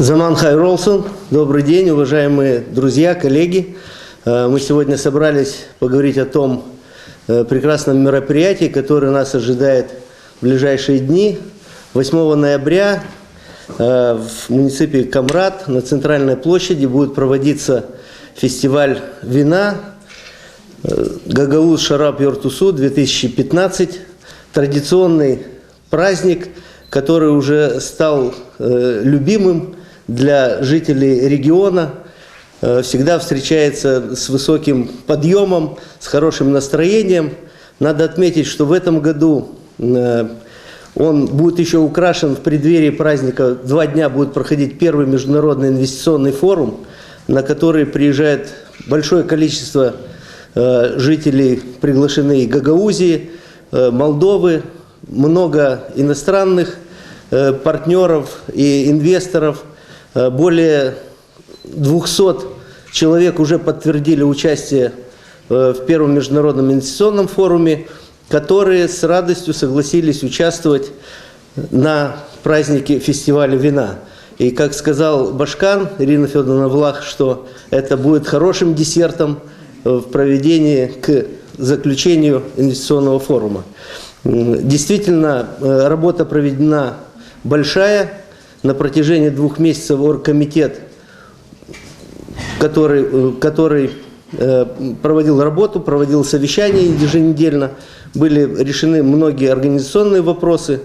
Заман Хайролсон, добрый день, уважаемые друзья, коллеги. Мы сегодня собрались поговорить о том прекрасном мероприятии, которое нас ожидает в ближайшие дни. 8 ноября в муниципе Камрат на центральной площади будет проводиться фестиваль вина Гагауз Шарап Йортусу 2015. Традиционный праздник, который уже стал любимым для жителей региона, всегда встречается с высоким подъемом, с хорошим настроением. Надо отметить, что в этом году он будет еще украшен в преддверии праздника. 2 дня будет проходить первый международный инвестиционный форум, на который приезжает большое количество жителей, приглашены Гагаузии, Молдовы, много иностранных партнеров и инвесторов. Более 200 человек уже подтвердили участие в первом международном инвестиционном форуме, которые с радостью согласились участвовать на празднике фестиваля вина. И как сказал Башкан Ирина Федоровна Влах, что это будет хорошим десертом в проведении к заключению инвестиционного форума. Действительно, работа проведена большая. На протяжении 2 месяцев оргкомитет, который проводил работу, проводил совещания еженедельно, были решены многие организационные вопросы.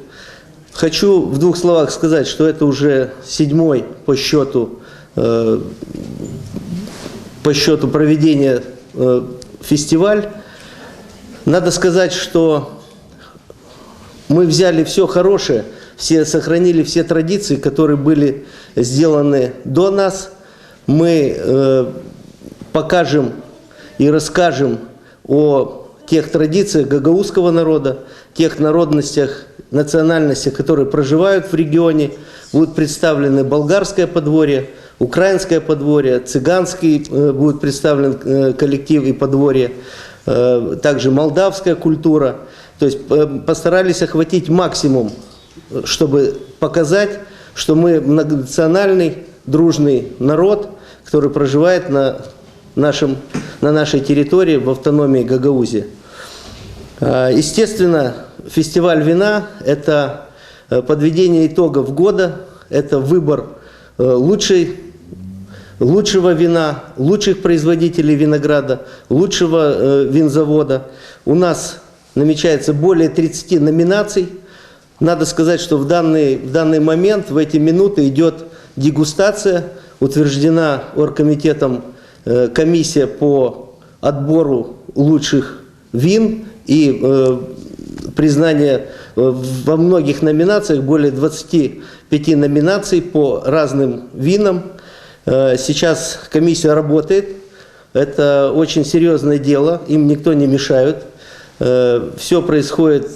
Хочу в 2 словах сказать, что это уже 7-й по счету проведения фестиваль. Надо сказать, что мы взяли все хорошее, сохранили все традиции, которые были сделаны до нас. Мы покажем и расскажем о тех традициях гагаузского народа, тех народностях, национальностях, которые проживают в регионе. Будут представлены болгарское подворье, украинское подворье, цыганский будет представлен коллектив и подворье, также молдавская культура. То есть постарались охватить максимум, чтобы показать, что мы многонациональный, дружный народ, который проживает на нашей территории в автономии Гагаузии. Естественно, фестиваль вина – это подведение итогов года, это выбор лучшего вина, лучших производителей винограда, лучшего винзавода. У нас намечается более 30 номинаций. Надо сказать, что в данный момент, в эти минуты идет дегустация, утверждена оргкомитетом комиссия по отбору лучших вин и признание во многих номинациях, более 25 номинаций по разным винам. Сейчас комиссия работает, это очень серьезное дело, им никто не мешает. Все происходит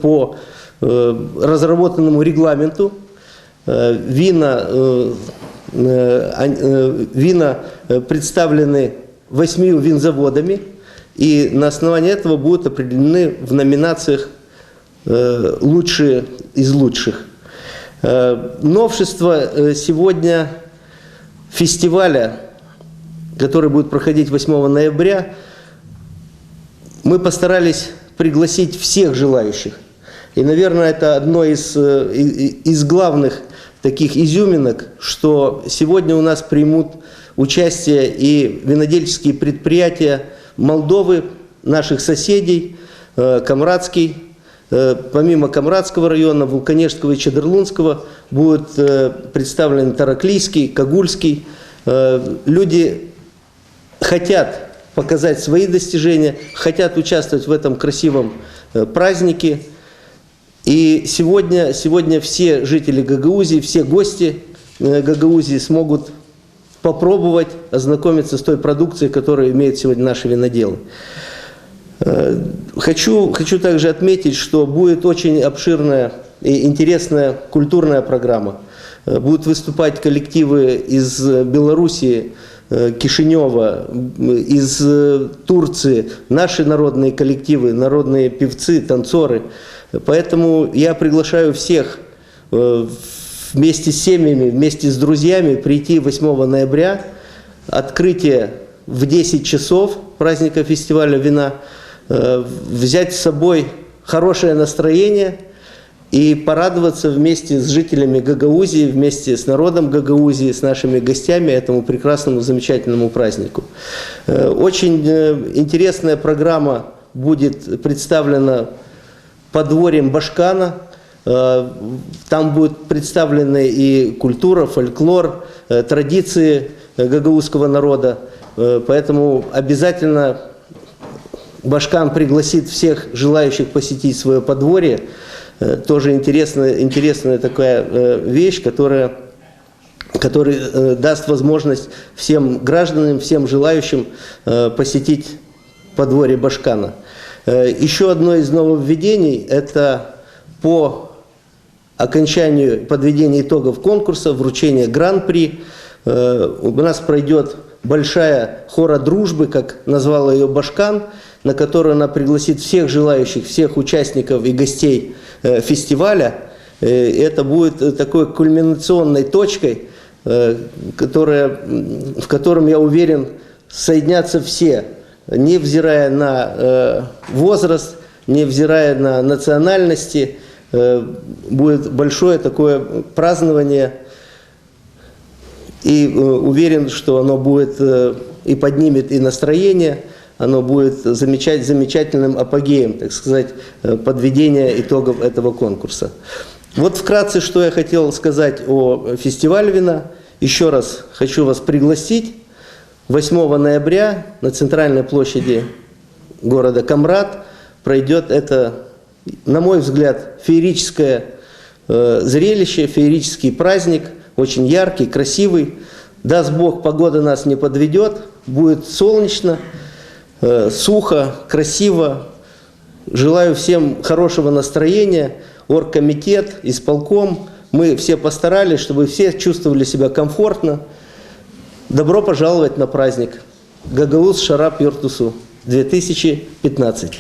по разработанному регламенту. Вина представлены 8 винзаводами, и на основании этого будут определены в номинациях лучшие из лучших. Новшество сегодня фестиваля, который будет проходить 8 ноября, мы постарались пригласить всех желающих. И, наверное, это одно из главных таких изюминок, что сегодня у нас примут участие и винодельческие предприятия Молдовы, наших соседей, Камратский. Помимо Камратского района, Вулканежского и Чедерлунского будут представлены Тараклийский, Кагульский. Люди хотят показать свои достижения, хотят участвовать в этом красивом празднике. И сегодня все жители Гагаузии, все гости Гагаузии смогут попробовать ознакомиться с той продукцией, которую имеют сегодня наши виноделы. Хочу также отметить, что будет очень обширная и интересная культурная программа. Будут выступать коллективы из Белоруссии, Кишинева, из Турции, наши народные коллективы, народные певцы, танцоры. Поэтому я приглашаю всех вместе с семьями, вместе с друзьями прийти 8 ноября, открытие в 10 часов праздника фестиваля вина, взять с собой хорошее настроение и порадоваться вместе с жителями Гагаузии, вместе с народом Гагаузии, с нашими гостями этому прекрасному, замечательному празднику. Очень интересная программа будет представлена подворьем Башкана. Там будет представлены и культура, фольклор, традиции гагаузского народа. Поэтому обязательно Башкан пригласит всех желающих посетить свое подворье. Тоже интересная такая вещь, которая даст возможность всем гражданам, всем желающим посетить подворье Башкана. Еще одно из нововведений – это по окончанию подведения итогов конкурса, вручение гран-при. У нас пройдет большая хора дружбы, как назвал ее Башкан, на которую она пригласит всех желающих, всех участников и гостей фестиваля. Это будет такой кульминационной точкой, в котором, я уверен, соединятся все, невзирая на возраст, невзирая на национальности. Будет большое такое празднование, и уверен, что оно будет и поднимет и настроение, оно будет замечательным апогеем, так сказать, подведения итогов этого конкурса. Вот вкратце, что я хотел сказать о фестивале вина. Еще раз хочу вас пригласить 8 ноября на центральной площади города Камрад пройдет это, на мой взгляд, феерическое зрелище, феерический праздник, очень яркий, красивый. Даст Бог, погода нас не подведет, будет солнечно, сухо, красиво. Желаю всем хорошего настроения. Оргкомитет, исполком. Мы все постарались, чтобы все чувствовали себя комфортно. Добро пожаловать на праздник Гагауз Шарап Йортусу 2015.